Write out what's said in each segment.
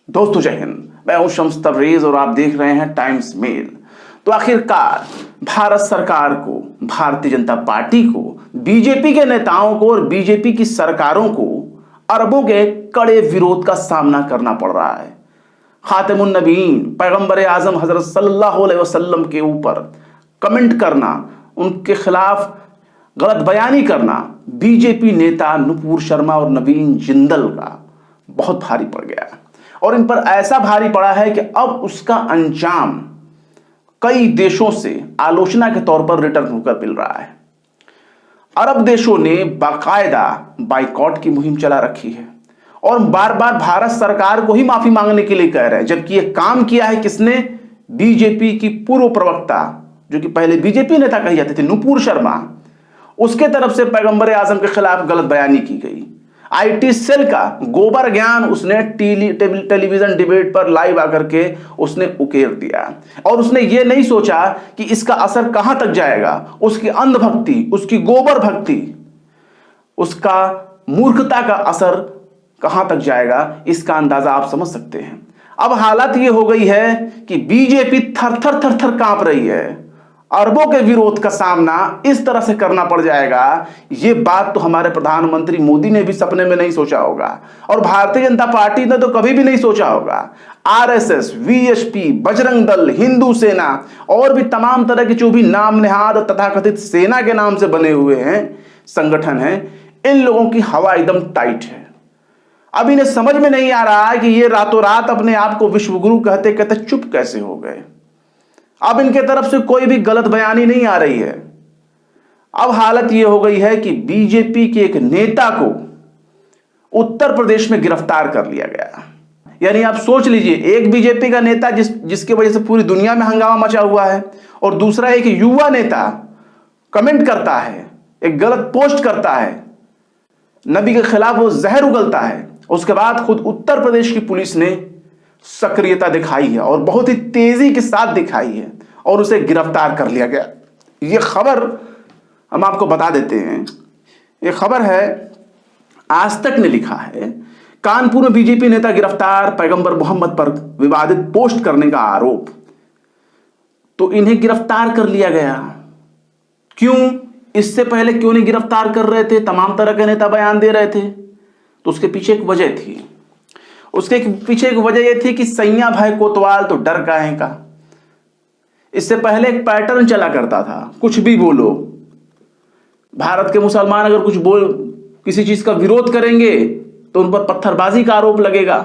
दोस्तों जय हिंद, मैं हूं शम्स तबरेज और आप देख रहे हैं टाइम्स मेल। तो आखिरकार भारत सरकार को, भारतीय जनता पार्टी को, बीजेपी के नेताओं को और बीजेपी की सरकारों को अरबों के कड़े विरोध का सामना करना पड़ रहा है। खातिमुन नबीन पैगंबर आजम हजरत सल्लल्लाहु अलैहि वसल्लम के ऊपर कमेंट करना, उनके खिलाफ गलत बयानी करना बीजेपी नेता नुपुर शर्मा और नवीन जिंदल का बहुत भारी पड़ गया है। और इन पर ऐसा भारी पड़ा है कि अब उसका अंजाम कई देशों से आलोचना के तौर पर होकर मिल रहा है। अरब देशों ने बाकायदा बाइकॉट की मुहिम चला रखी है और बार बार भारत सरकार को ही माफी मांगने के लिए कह रहे हैं, जबकि यह काम किया है किसने? बीजेपी की पूर्व प्रवक्ता, जो कि पहले बीजेपी नेता कही जाती थी, नुपुर शर्मा, उसके तरफ से पैगंबर आजम के खिलाफ गलत बयानी की गई। आईटी सेल का गोबर ज्ञान उसने टेलीविजन डिबेट पर लाइव आकर के उसने उकेर दिया और उसने ये नहीं सोचा कि इसका असर कहां तक जाएगा। उसकी अंधभक्ति, उसकी गोबर भक्ति, उसका मूर्खता का असर कहां तक जाएगा, इसका अंदाजा आप समझ सकते हैं। अब हालत ये हो गई है कि बीजेपी थर थर थर थर कांप रही है। अरबों के विरोध का सामना इस तरह से करना पड़ जाएगा, ये बात तो हमारे प्रधानमंत्री मोदी ने भी सपने में नहीं सोचा होगा और भारतीय जनता पार्टी ने तो कभी भी नहीं सोचा होगा। आरएसएस, वीएचपी, बजरंग दल, हिंदू सेना और भी तमाम तरह के जो भी नाम नेहाद तथाकथित सेना के नाम से बने हुए हैं संगठन हैं, इन लोगों की हवा एकदम टाइट है। अब इन्हें समझ में नहीं आ रहा है कि ये रातों रात अपने आप को विश्वगुरु कहते कहते चुप कैसे हो गए। अब इनके तरफ से कोई भी गलत बयानी नहीं आ रही है। अब हालत यह हो गई है कि बीजेपी के एक नेता को उत्तर प्रदेश में गिरफ्तार कर लिया गया। यानी आप सोच लीजिए, एक बीजेपी का नेता जिसकी वजह से पूरी दुनिया में हंगामा मचा हुआ है, और दूसरा एक युवा नेता कमेंट करता है, एक गलत पोस्ट करता है, नबी के खिलाफ वो जहर उगलता है। उसके बाद खुद उत्तर प्रदेश की पुलिस ने सक्रियता दिखाई है और बहुत ही तेजी के साथ दिखाई है और उसे गिरफ्तार कर लिया गया। यह खबर हम आपको बता देते हैं। यह खबर है, आज तक ने लिखा है, कानपुर में बीजेपी नेता गिरफ्तार, पैगंबर मोहम्मद पर विवादित पोस्ट करने का आरोप। तो इन्हें गिरफ्तार कर लिया गया। क्यों? इससे पहले क्यों नहीं गिरफ्तार कर रहे थे? तमाम तरह के नेता बयान दे रहे थे। तो उसके पीछे एक वजह थी। उसके पीछे एक वजह यह थी कि सैया भाई कोतवाल तो डर काहे का। इससे पहले एक पैटर्न चला करता था, कुछ भी बोलो, भारत के मुसलमान अगर कुछ किसी चीज का विरोध करेंगे तो उन पर पत्थरबाजी का आरोप लगेगा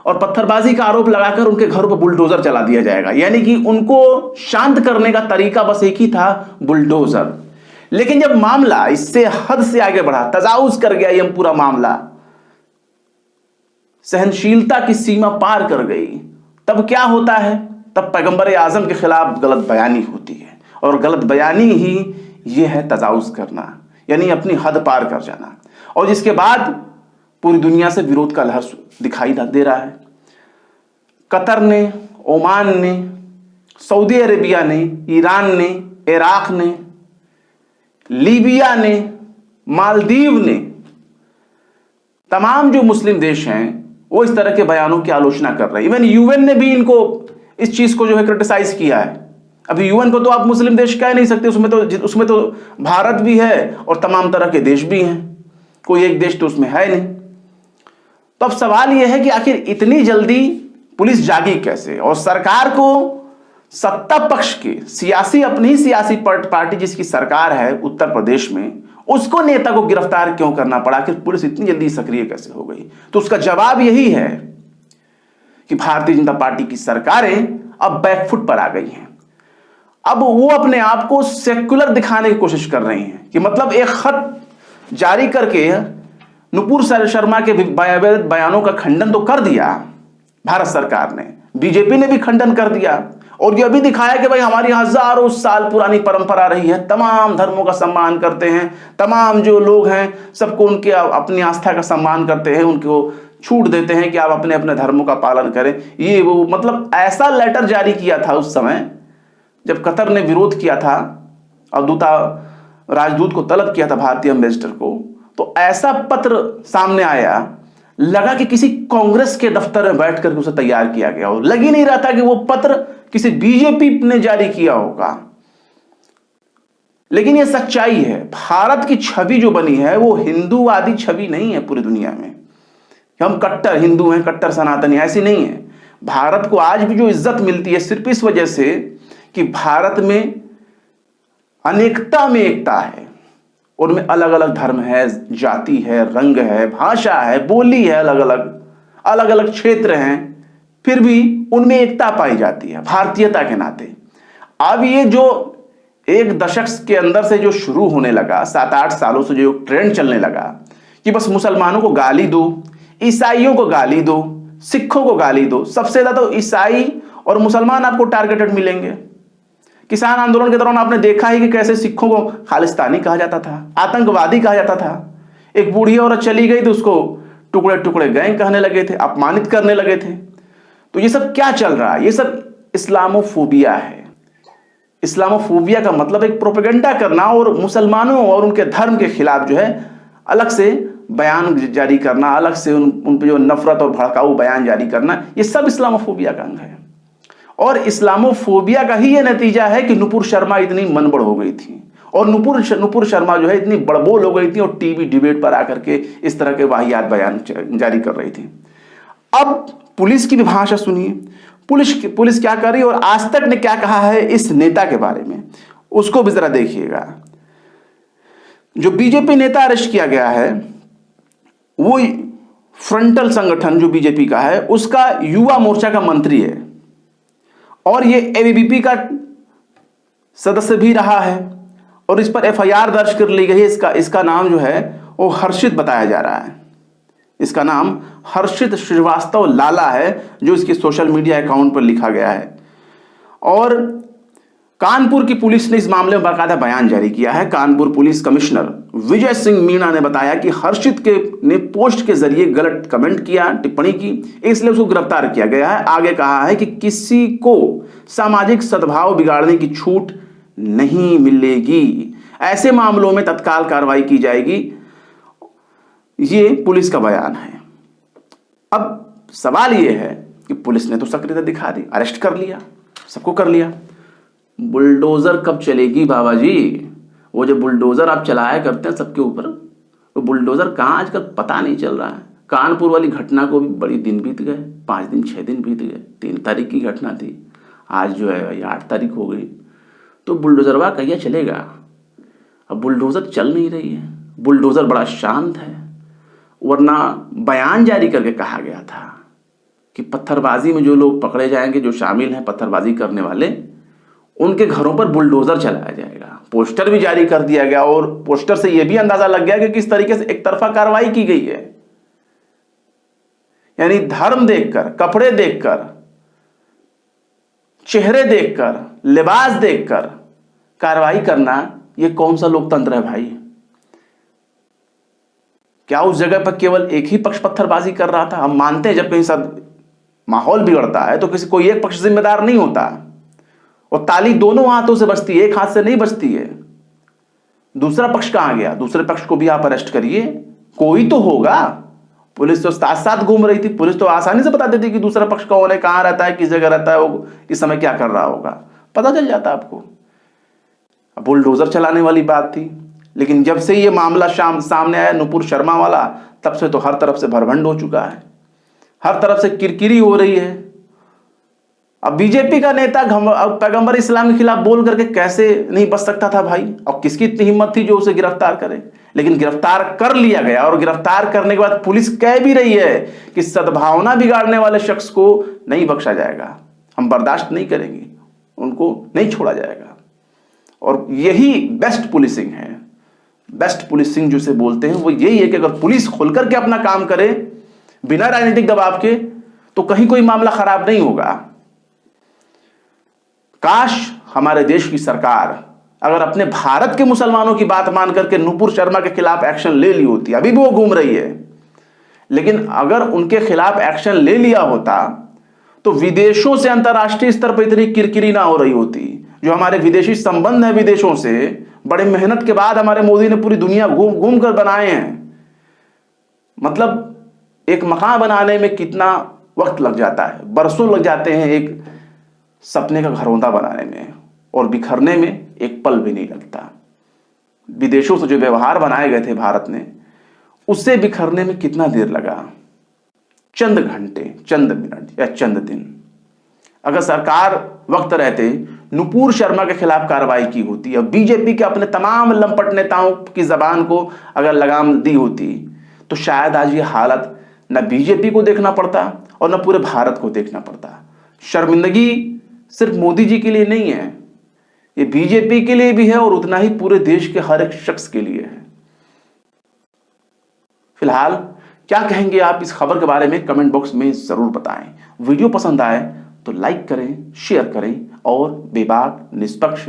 और पत्थरबाजी का आरोप लगाकर उनके घरों पर बुलडोजर चला दिया जाएगा। यानी कि उनको शांत करने का तरीका बस एक ही था, बुलडोजर। लेकिन जब मामला इससे हद से आगे बढ़ा, तजावुज कर गया, यह पूरा मामला सहनशीलता की सीमा पार कर गई, तब क्या होता है? तब पैगंबर आजम के खिलाफ गलत बयानी होती है और गलत बयानी ही यह है तजावुज करना, यानी अपनी हद पार कर जाना, और जिसके बाद पूरी दुनिया से विरोध का लहर दिखाई दे रहा है। कतर ने, ओमान ने, सऊदी अरेबिया ने, ईरान ने, इराक ने, लीबिया ने, मालदीव ने, तमाम जो मुस्लिम देश हैं वो इस तरह के बयानों की आलोचना कर रहे हैं। इवन यूएन ने भी इनको इस चीज को जो है क्रिटिसाइज किया है। अभी यूएन को तो आप मुस्लिम देश कह नहीं सकते, उसमें तो भारत भी है और तमाम तरह के देश भी हैं, कोई एक देश तो उसमें है नहीं। तो अब सवाल यह है कि आखिर इतनी जल्दी पुलिस जागी कैसे, और सरकार को, सत्ता पक्ष के सियासी, अपनी ही सियासी पार्टी जिसकी सरकार है उत्तर प्रदेश में, उसको नेता को गिरफ्तार क्यों करना पड़ा? कि पुलिस इतनी जल्दी सक्रिय कैसे हो गई? तो उसका जवाब यही है कि भारतीय जनता पार्टी की सरकारें अब बैकफुट पर आ गई हैं। अब वो अपने आप को सेक्युलर दिखाने की कोशिश कर रही हैं कि मतलब एक खत जारी करके नुपुर शर्मा के बयानों का खंडन तो कर दिया भारत सरकार ने, बीजेपी ने भी खंडन कर दिया और यह भी दिखाया कि भाई हमारी हजारों साल पुरानी परंपरा रही है, तमाम धर्मों का सम्मान करते हैं, तमाम जो लोग हैं सबको उनके अपनी आस्था का सम्मान करते हैं, उनको छूट देते हैं कि आप अपने अपने धर्मों का पालन करें। ये वो मतलब ऐसा लेटर जारी किया था उस समय जब कतर ने विरोध किया था और राजदूत को तलब किया था, भारतीय एम्बेसडर को, तो ऐसा पत्र सामने आया लगा कि किसी कांग्रेस के दफ्तर में बैठ करके उसे तैयार किया गया हो। लग ही नहीं रहा था कि वो पत्र किसी बीजेपी ने जारी किया होगा। लेकिन ये सच्चाई है, भारत की छवि जो बनी है वो हिंदूवादी छवि नहीं है पूरी दुनिया में। हम कट्टर हिंदू हैं, कट्टर सनातनी, ऐसी नहीं है। भारत को आज भी जो इज्जत मिलती है सिर्फ इस वजह से कि भारत में अनेकता में एकता है। उनमें अलग अलग धर्म है, जाति है, रंग है, भाषा है, बोली है, अलग अलग क्षेत्र हैं, फिर भी उनमें एकता पाई जाती है भारतीयता के नाते। अब ये जो एक दशक के अंदर से जो शुरू होने लगा, 7-8 सालों से जो ट्रेंड चलने लगा कि बस मुसलमानों को गाली दो, ईसाइयों को गाली दो, सिखों को गाली दो, सबसे ज्यादा तो ईसाई और मुसलमान आपको टारगेटेड मिलेंगे। किसान आंदोलन के दौरान आपने देखा ही कि कैसे सिखों को खालिस्तानी कहा जाता था, आतंकवादी कहा जाता था। एक बूढ़ी औरत चली गई तो उसको टुकड़े टुकड़े गैंग कहने लगे थे, अपमानित करने लगे थे। तो ये सब क्या चल रहा है? ये सब इस्लामोफोबिया है। इस्लामोफोबिया का मतलब एक प्रोपेगेंडा करना और मुसलमानों और उनके धर्म के खिलाफ जो है अलग से बयान जारी करना, अलग से उन पे जो नफरत और भड़काऊ बयान जारी करना, ये सब इस्लामोफोबिया का अंग है। और इस्लामोफोबिया का ही ये नतीजा है कि नुपुर शर्मा इतनी मनबड़ हो गई थी और नुपुर शर्मा जो है इतनी बड़बोल हो गई थी और टीवी डिबेट पर आकर के इस तरह के वाहियात बयान जारी कर रही थी। अब पुलिस की भी भाषा सुनिए, पुलिस क्या कर रही है और आज तक ने क्या कहा है इस नेता के बारे में, उसको भी जरा देखिएगा। जो बीजेपी नेता अरेस्ट किया गया है वो फ्रंटल संगठन जो बीजेपी का है उसका युवा मोर्चा का मंत्री है और ये एबीवीपी का सदस्य भी रहा है और इस पर एफआईआर दर्ज कर ली गई है। इसका नाम जो है वो हर्षित बताया जा रहा है। इसका नाम हर्षित श्रीवास्तव लाला है जो इसके सोशल मीडिया अकाउंट पर लिखा गया है। और कानपुर की पुलिस ने इस मामले में बाकायदा बयान जारी किया है। कानपुर पुलिस कमिश्नर विजय सिंह मीणा ने बताया कि हर्षित ने पोस्ट के जरिए गलत कमेंट किया, टिप्पणी की, इसलिए उसको गिरफ्तार किया गया है। आगे कहा है कि किसी को सामाजिक सद्भाव बिगाड़ने की छूट नहीं मिलेगी, ऐसे मामलों में तत्काल कार्रवाई की जाएगी। ये पुलिस का बयान है। अब सवाल यह है कि पुलिस ने तो सक्रियता दिखा दी, अरेस्ट कर लिया, सबको कर लिया। बुलडोजर कब चलेगी बाबा जी? वो जो बुलडोजर आप चलाया करते हैं सबके ऊपर, वो बुलडोजर कहाँ आजकल पता नहीं चल रहा है। कानपुर वाली घटना को भी बड़ी दिन बीत गए, 5 दिन 6 दिन बीत गए। 3 तारीख की घटना थी, आज जो है 8 तारीख हो गई। तो बुलडोजरवा कहिया चलेगा? अब बुलडोजर चल नहीं रही है। बुलडोजर बड़ा शांत है, वरना बयान जारी करके कहा गया था कि पत्थरबाजी में जो लोग पकड़े जाएंगे, जो शामिल हैं पत्थरबाजी करने वाले, उनके घरों पर बुलडोजर चलाया जाएगा। पोस्टर भी जारी कर दिया गया और पोस्टर से यह भी अंदाजा लग गया कि किस तरीके से एक तरफा कार्रवाई की गई है। यानी धर्म देखकर, कपड़े देखकर, चेहरे देखकर, लिबास देखकर कार्रवाई करना, यह कौन सा लोकतंत्र है भाई? क्या उस जगह पर केवल एक ही पक्ष पत्थरबाजी कर रहा था? हम मानते हैं जब कहीं सब माहौल बिगड़ता है तो कोई एक पक्ष जिम्मेदार नहीं होता, और ताली दोनों हाथों से बजती है, एक हाथ से नहीं बजती है। दूसरा पक्ष कहां गया? दूसरे पक्ष को भी आप अरेस्ट करिए, कोई तो होगा। पुलिस तो साथ साथ घूम रही थी, पुलिस तो आसानी से बता देती कि दूसरा पक्ष कौन है, कहां रहता है, किस जगह रहता है, वो इस समय क्या कर रहा होगा, पता चल जाता आपको। अब बुलडोजर चलाने वाली बात थी, लेकिन जब से ये मामला सामने आया नुपुर शर्मा वाला, तब से तो हर तरफ से भरभंड हो चुका है, हर तरफ से किरकिरी हो रही है। अब बीजेपी का नेता पैगंबर इस्लाम के खिलाफ बोल करके कैसे नहीं बच सकता था भाई? और किसकी इतनी हिम्मत थी जो उसे गिरफ्तार करे? लेकिन गिरफ्तार कर लिया गया, और गिरफ्तार करने के बाद पुलिस कह भी रही है कि सद्भावना बिगाड़ने वाले शख्स को नहीं बख्शा जाएगा, हम बर्दाश्त नहीं करेंगे, उनको नहीं छोड़ा जाएगा। और यही बेस्ट पुलिसिंग है। बेस्ट पुलिसिंग जिसे बोलते हैं वो यही है कि अगर पुलिस खुलकर के अपना काम करे बिना राजनीतिक दबाव के, तो कहीं कोई मामला खराब नहीं होगा। काश हमारे देश की सरकार अगर अपने भारत के मुसलमानों की बात मान करके नुपुर शर्मा के खिलाफ एक्शन ले ली होती। अभी भी वो घूम रही है, लेकिन अगर उनके खिलाफ एक्शन ले लिया होता तो विदेशों से अंतर्राष्ट्रीय स्तर पर इतनी किरकिरी ना हो रही होती। जो हमारे विदेशी संबंध है विदेशों से, बड़े मेहनत के बाद हमारे मोदी ने पूरी दुनिया घूम घूम कर बनाए हैं। मतलब एक मकान बनाने में कितना वक्त लग जाता है, बरसों लग जाते हैं एक सपने का घरौंदा बनाने में, और बिखरने में एक पल भी नहीं लगता। विदेशों से जो व्यवहार बनाए गए थे भारत में, उससे बिखरने में कितना देर लगा? चंद घंटे, चंद मिनट या चंद दिन। अगर सरकार वक्त रहते नुपुर शर्मा के खिलाफ कार्रवाई की होती या बीजेपी के अपने तमाम लंपट नेताओं की जबान को अगर लगाम दी होती, तो शायद आज ये हालत न बीजेपी को देखना पड़ता और न पूरे भारत को देखना पड़ता। शर्मिंदगी सिर्फ मोदी जी के लिए नहीं है, ये बीजेपी के लिए भी है और उतना ही पूरे देश के हर एक शख्स के लिए है। फिलहाल क्या कहेंगे आप इस खबर के बारे में कमेंट बॉक्स में जरूर बताएं। वीडियो पसंद आए तो लाइक करें, शेयर करें और बेबाक, निष्पक्ष,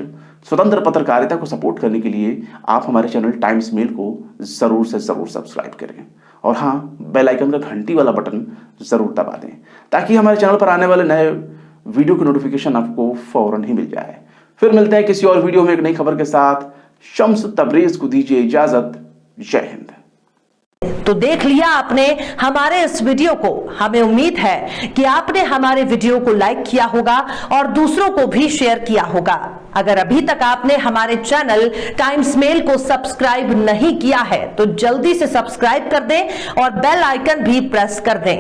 स्वतंत्र पत्रकारिता को सपोर्ट करने के लिए आप हमारे चैनल टाइम्स मेल को जरूर से जरूर सब्सक्राइब करें। और हाँ, बेल आइकन का घंटी वाला बटन जरूर दबा दें ताकि हमारे चैनल पर आने वाले नए वीडियो की नोटिफिकेशन आपको फौरन ही मिल जाए। फिर मिलते हैं किसी और वीडियो में एक नई खबर के साथ। शम्स तबरेज को दीजिए इजाजत। जय हिंद। तो देख लिया आपने हमारे इस वीडियो को। हमें उम्मीद है कि आपने हमारे वीडियो को लाइक किया होगा और दूसरों को भी शेयर किया होगा। अगर अभी तक आपने हमारे चैनल टाइम्स मेल को सब्सक्राइब नहीं किया है तो जल्दी से सब्सक्राइब कर दें और बेल आइकन भी प्रेस कर दें।